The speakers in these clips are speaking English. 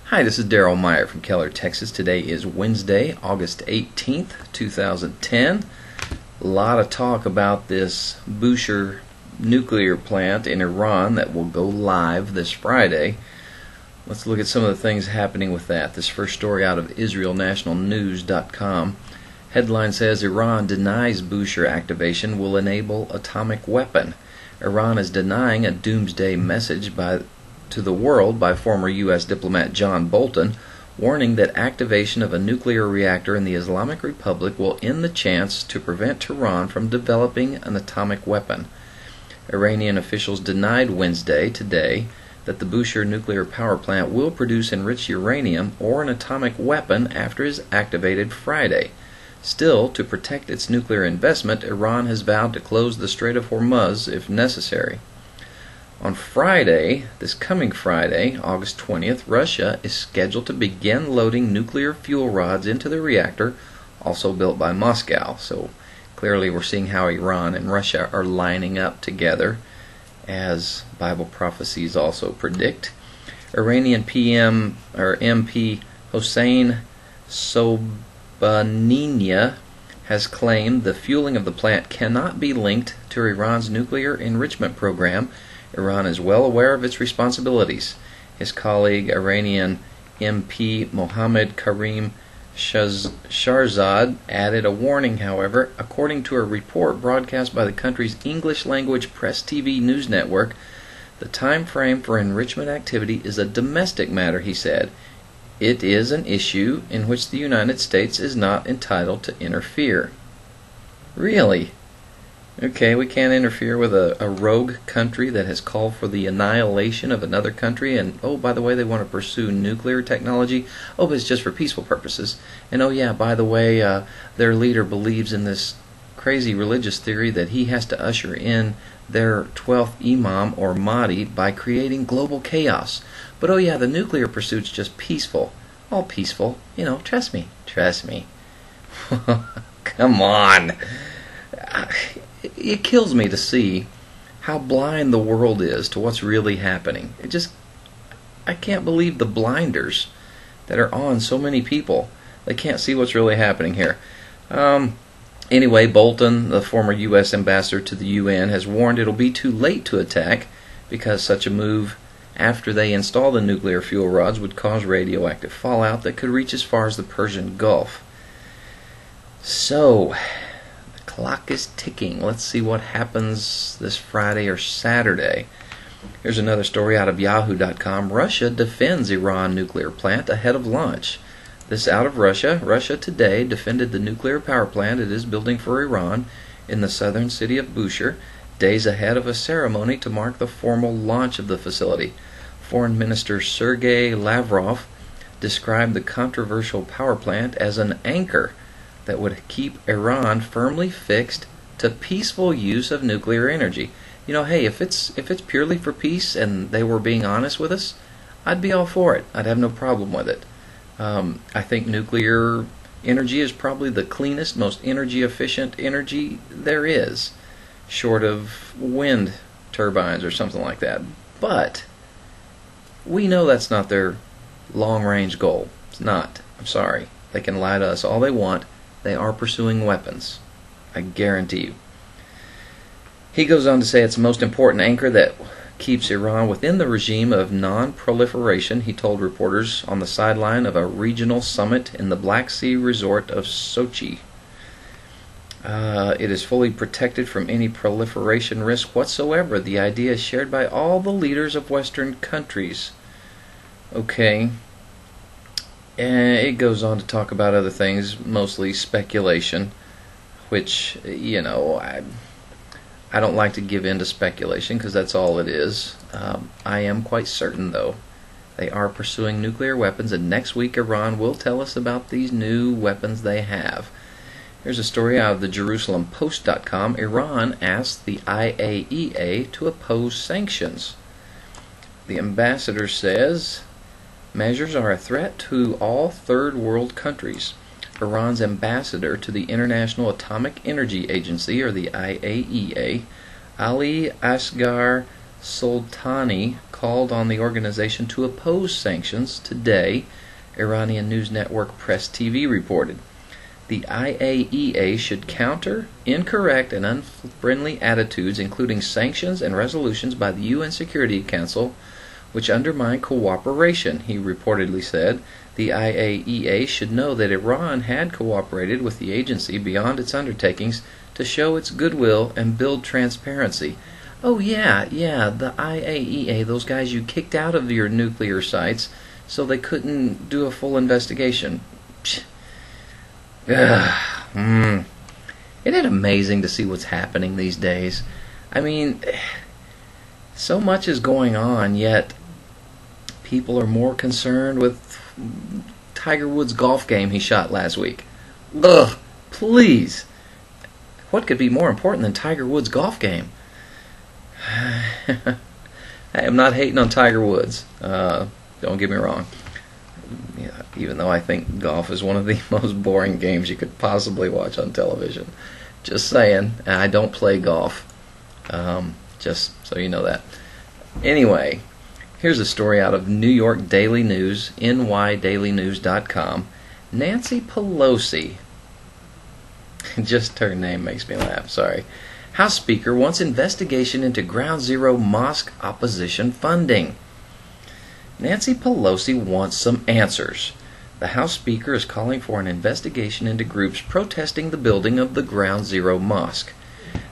Hi, this is Daryl Meyer from Keller, Texas. Today is Wednesday, August 18th, 2010. A lot of talk about this Bushehr nuclear plant in Iran that will go live this Friday. Let's look at some of the things happening with that. This first story out of IsraelNationalNews.com. Headline says Iran denies Bushehr activation will enable atomic weapon. Iran is denying a doomsday message to the world by former U.S. diplomat John Bolton, warning that activation of a nuclear reactor in the Islamic Republic will end the chance to prevent Tehran from developing an atomic weapon. Iranian officials denied Wednesday, today, that the Bushehr nuclear power plant will produce enriched uranium or an atomic weapon after it is activated Friday. Still, to protect its nuclear investment, Iran has vowed to close the Strait of Hormuz if necessary. On Friday, this coming Friday, August 20th, Russia is scheduled to begin loading nuclear fuel rods into the reactor, also built by Moscow. So clearly we're seeing how Iran and Russia are lining up together, as Bible prophecies also predict. Iranian MP Hossein Sobhaniniya has claimed the fueling of the plant cannot be linked to Iran's nuclear enrichment program. Iran is well aware of its responsibilities. His colleague, Iranian MP Mohammad Karim Shahrzad, added a warning, however. According to a report broadcast by the country's English-language Press TV news network, the time frame for enrichment activity is a domestic matter, he said. It is an issue in which the United States is not entitled to interfere. Really? Okay, we can't interfere with a rogue country that has called for the annihilation of another country, and oh, by the way, they want to pursue nuclear technology. Oh, but it's just for peaceful purposes. And oh yeah, by the way, their leader believes in this crazy religious theory that he has to usher in their 12th Imam or Mahdi by creating global chaos. But oh yeah, the nuclear pursuit's just peaceful. All peaceful. You know, trust me. Trust me. Come on. It kills me to see how blind the world is to what's really happening. I can't believe the blinders that are on so many people. They can't see what's really happening here. Anyway, Bolton, the former U.S. ambassador to the UN, has warned it'll be too late to attack because such a move after they install the nuclear fuel rods would cause radioactive fallout that could reach as far as the Persian Gulf. So, clock is ticking. Let's see what happens this Friday or Saturday. Here's another story out of Yahoo.com. Russia defends Iran nuclear plant ahead of launch. This out of Russia. Russia today defended the nuclear power plant it is building for Iran in the southern city of Bushehr, days ahead of a ceremony to mark the formal launch of the facility. Foreign Minister Sergei Lavrov described the controversial power plant as an anchor that would keep Iran firmly fixed to peaceful use of nuclear energy. You know, hey, if it's purely for peace and they were being honest with us, I'd be all for it. I'd have no problem with it. I think nuclear energy is probably the cleanest, most energy efficient energy there is, short of wind turbines or something like that. But we know that's not their long-range goal. It's not. I'm sorry. They can lie to us all they want. They are pursuing weapons. I guarantee you. He goes on to say it's the most important anchor that keeps Iran within the regime of non-proliferation, he told reporters on the sideline of a regional summit in the Black Sea resort of Sochi. It is fully protected from any proliferation risk whatsoever. The idea is shared by all the leaders of Western countries. Okay. And it goes on to talk about other things, mostly speculation, which, you know, I don't like to give in to speculation because that's all it is. I am quite certain, though, they are pursuing nuclear weapons, and next week Iran will tell us about these new weapons they have. Here's a story out of the JerusalemPost.com. Iran asked the IAEA to oppose sanctions. The ambassador says measures are a threat to all third world countries. Iran's ambassador to the International Atomic Energy Agency, or the IAEA, Ali Asghar Soltani called on the organization to oppose sanctions today, Iranian news network Press TV reported. The IAEA should counter incorrect and unfriendly attitudes, including sanctions and resolutions by the UN Security Council, which undermine cooperation, he reportedly said. The IAEA should know that Iran had cooperated with the agency beyond its undertakings to show its goodwill and build transparency. Oh yeah, the IAEA, those guys you kicked out of your nuclear sites so they couldn't do a full investigation. Isn't it amazing to see what's happening these days? I mean, so much is going on, yet people are more concerned with Tiger Woods' golf game he shot last week. Ugh, please. What could be more important than Tiger Woods' golf game? I am not hating on Tiger Woods. Don't get me wrong. Yeah, even though I think golf is one of the most boring games you could possibly watch on television. Just saying, I don't play golf. Just so you know that. Anyway, here's a story out of New York Daily News, nydailynews.com. Nancy Pelosi, just her name makes me laugh, sorry. House Speaker wants investigation into Ground Zero mosque opposition funding. Nancy Pelosi wants some answers. The House Speaker is calling for an investigation into groups protesting the building of the Ground Zero mosque.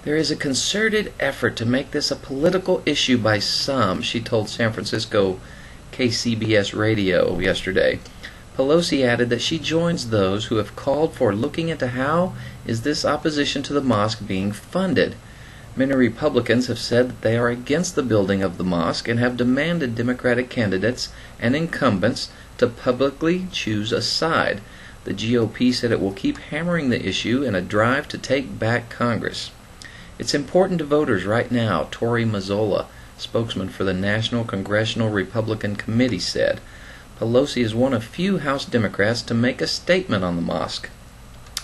There is a concerted effort to make this a political issue by some, she told San Francisco KCBS Radio yesterday. Pelosi added that she joins those who have called for looking into how is this opposition to the mosque being funded. Many Republicans have said that they are against the building of the mosque and have demanded Democratic candidates and incumbents to publicly choose a side. The GOP said it will keep hammering the issue in a drive to take back Congress. It's important to voters right now, Tori Mazzola, spokesman for the National Congressional Republican Committee, said. Pelosi is one of few House Democrats to make a statement on the mosque.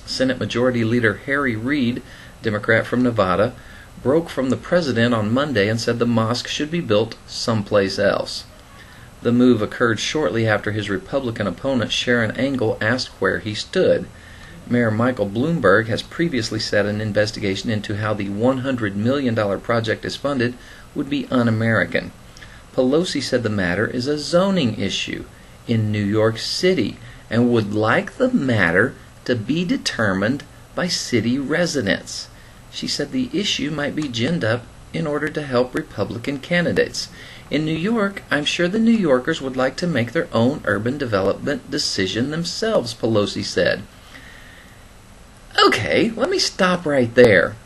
Senate Majority Leader Harry Reid, Democrat from Nevada, broke from the president on Monday and said the mosque should be built someplace else. The move occurred shortly after his Republican opponent Sharon Angle asked where he stood. Mayor Michael Bloomberg has previously said an investigation into how the $100 million project is funded would be un-American. Pelosi said the matter is a zoning issue in New York City and would like the matter to be determined by city residents. She said the issue might be ginned up in order to help Republican candidates. In New York, I'm sure the New Yorkers would like to make their own urban development decision themselves, Pelosi said. Okay, let me stop right there.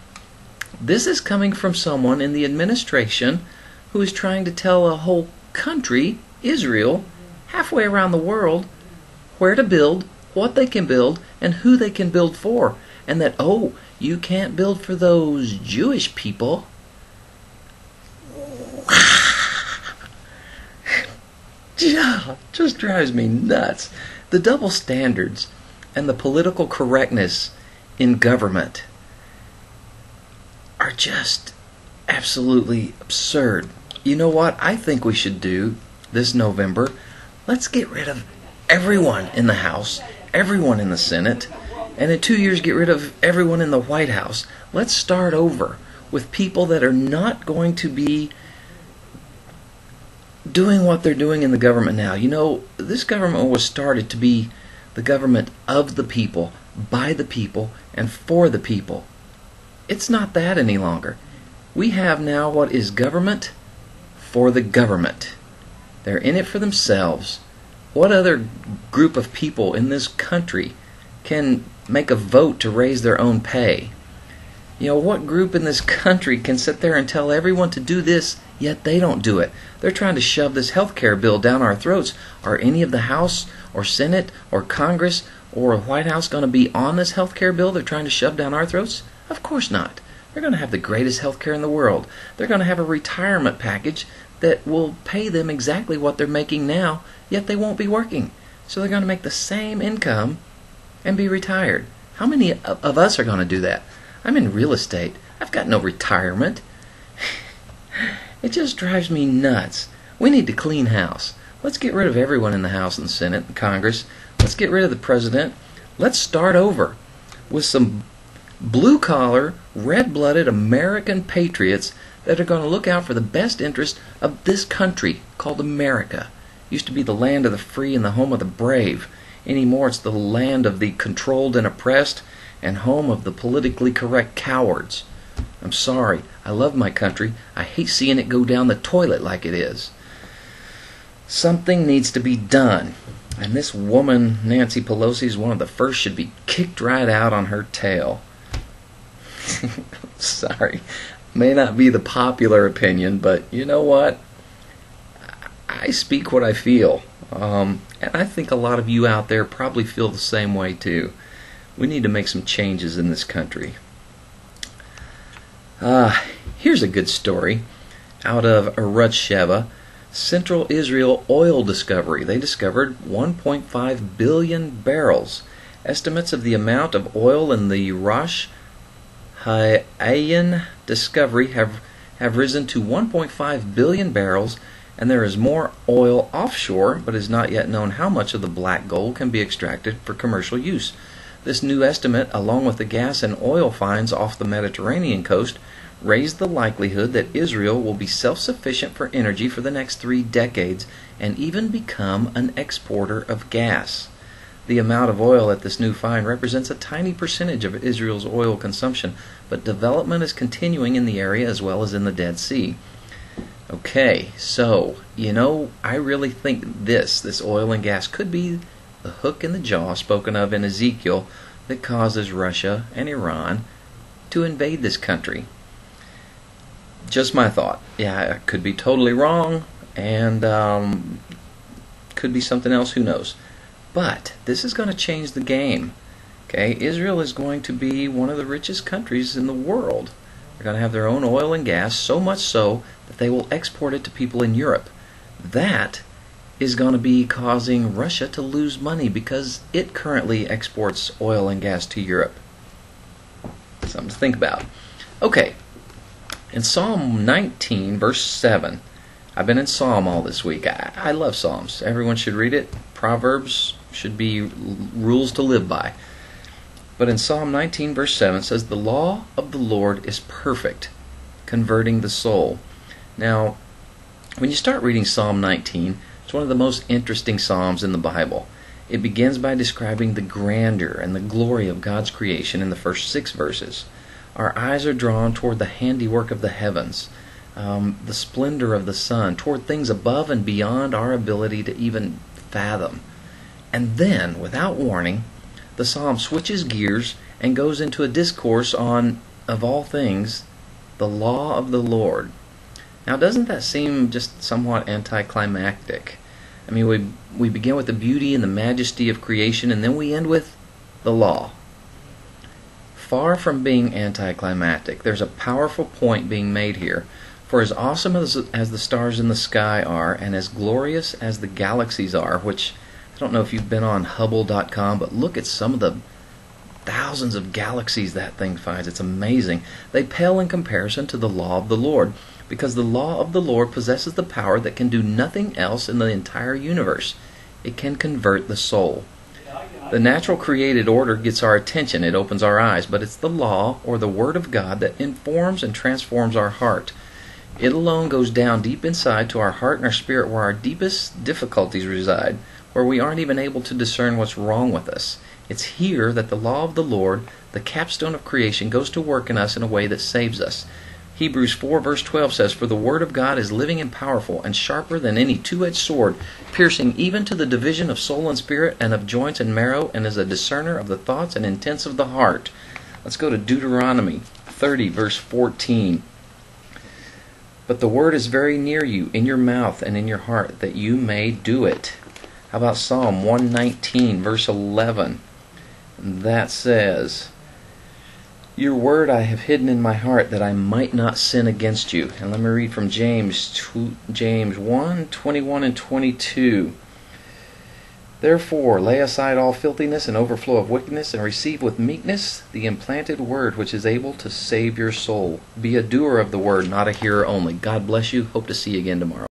This is coming from someone in the administration who is trying to tell a whole country, Israel, halfway around the world, where to build, what they can build, and who they can build for. And that, oh, you can't build for those Jewish people. Just drives me nuts. The double standards and the political correctness in government are just absolutely absurd. You know what I think we should do this November? Let's get rid of everyone in the House, everyone in the Senate, and in 2 years get rid of everyone in the White House. Let's start over with people that are not going to be doing what they're doing in the government now. You know, this government was started to be the government of the people, by the people, and for the people. It's not that any longer. We have now what is government for the government. They're in it for themselves. What other group of people in this country can make a vote to raise their own pay? You know, what group in this country can sit there and tell everyone to do this, yet they don't do it? They're trying to shove this health care bill down our throats. Are any of the House or Senate or Congress or White House going to be on this health care bill they're trying to shove down our throats? Of course not. They're going to have the greatest health care in the world. They're going to have a retirement package that will pay them exactly what they're making now, yet they won't be working. So they're going to make the same income and be retired. How many of us are going to do that? I'm in real estate. I've got no retirement. It just drives me nuts. We need to clean house. Let's get rid of everyone in the House and Senate and Congress. Let's get rid of the president. Let's start over with some blue-collar, red-blooded American patriots that are going to look out for the best interest of this country called America. Used to be the land of the free and the home of the brave. Anymore, it's the land of the controlled and oppressed and home of the politically correct cowards. I'm sorry. I love my country. I hate seeing it go down the toilet like it is. Something needs to be done. And this woman, Nancy Pelosi, is one of the first, should be kicked right out on her tail. Sorry. May not be the popular opinion, but you know what? I speak what I feel. And I think a lot of you out there probably feel the same way too. We need to make some changes in this country. Here's a good story out of Bushehr, Central Israel oil discovery. They discovered 1.5 billion barrels. Estimates of the amount of oil in the Rosh Hashanah discovery have risen to 1.5 billion barrels, and there is more oil offshore, but it is not yet known how much of the black gold can be extracted for commercial use. This new estimate, along with the gas and oil finds off the Mediterranean coast, raised the likelihood that Israel will be self-sufficient for energy for the next 3 decades and even become an exporter of gas. The amount of oil at this new find represents a tiny percentage of Israel's oil consumption, but development is continuing in the area as well as in the Dead Sea. Okay, so, I really think this oil and gas could be the hook in the jaw spoken of in Ezekiel that causes Russia and Iran to invade this country. Just my thought. Yeah, I could be totally wrong, and could be something else, who knows. But this is going to change the game. Okay, Israel is going to be one of the richest countries in the world. They're going to have their own oil and gas, so much so that they will export it to people in Europe. That is going to be causing Russia to lose money because it currently exports oil and gas to Europe. Something to think about. Okay, in Psalm 19, verse 7, I've been in Psalm all this week. I love Psalms. Everyone should read it. Proverbs should be rules to live by. But in Psalm 19, verse 7, it says, "The law of the Lord is perfect, converting the soul." Now, when you start reading Psalm 19, it's one of the most interesting psalms in the Bible. It begins by describing the grandeur and the glory of God's creation in the first 6 verses. Our eyes are drawn toward the handiwork of the heavens, the splendor of the sun, toward things above and beyond our ability to even fathom. And then, without warning, the psalm switches gears and goes into a discourse on, of all things, the law of the Lord. Now, doesn't that seem just somewhat anticlimactic? I mean, we begin with the beauty and the majesty of creation, and then we end with the law. Far from being anticlimactic, there's a powerful point being made here. For as awesome as the stars in the sky are, and as glorious as the galaxies are, which I don't know if you've been on Hubble.com, but look at some of the thousands of galaxies that thing finds. It's amazing. They pale in comparison to the law of the Lord, because the law of the Lord possesses the power that can do nothing else in the entire universe. It can convert the soul. The natural created order gets our attention, it opens our eyes, but it's the law, or the Word of God, that informs and transforms our heart. It alone goes down deep inside to our heart and our spirit, where our deepest difficulties reside, where we aren't even able to discern what's wrong with us. It's here that the law of the Lord, the capstone of creation, goes to work in us in a way that saves us. Hebrews 4 verse 12 says, "For the word of God is living and powerful, and sharper than any two-edged sword, piercing even to the division of soul and spirit, and of joints and marrow, and is a discerner of the thoughts and intents of the heart." Let's go to Deuteronomy 30 verse 14. "But the word is very near you, in your mouth and in your heart, that you may do it." How about Psalm 119 verse 11? That says, "Your word I have hidden in my heart, that I might not sin against you." And let me read from James 1, 21 and 22. Therefore, lay aside all filthiness and overflow of wickedness, and receive with meekness the implanted word which is able to save your soul. Be a doer of the word, not a hearer only. God bless you. Hope to see you again tomorrow.